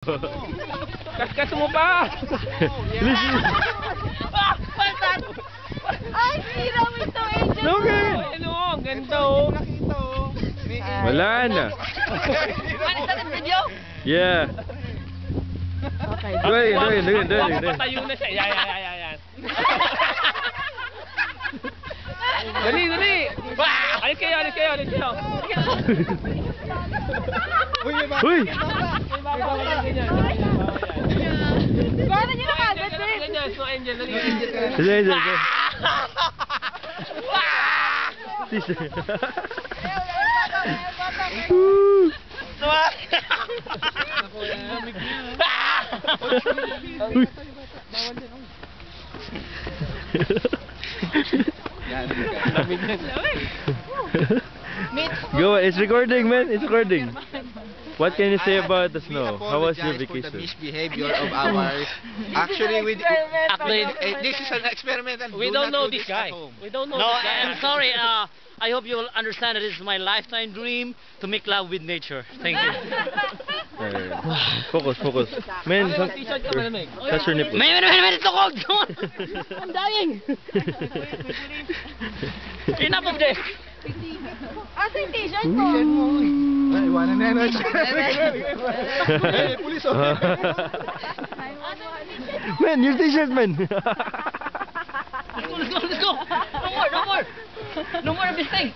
Kaskas mo pa! Ay, sira mo ito, Angel. No, ano, ang ganda oh. Wala na. Ano sa video? Yeah. Okay. Dali. Patayo na siya. Yan. Dali. Alis kayo. Uy! Paano nyo nakagad din? Ganyan, so Angel, dali. Angel. Go, it's recording, man. It's recording. What can you say about the snow? How was your vacation? For the misbehavior of ours. Actually, this is an experiment and We do don't not know do this at guy. home. We don't know this guy. I'm sorry. I hope you will understand that this is my lifetime dream to make love with nature. Thank you. Focus. Man, T-shirt ka malamig. touch your nipple. Man, it's so cold. I'm dying. Enough of this. Asa yung t-shirt mo? Ay, iwanan na yan. Pulis oh. Man, your t-shirt, man. Let's go. No more of this thing.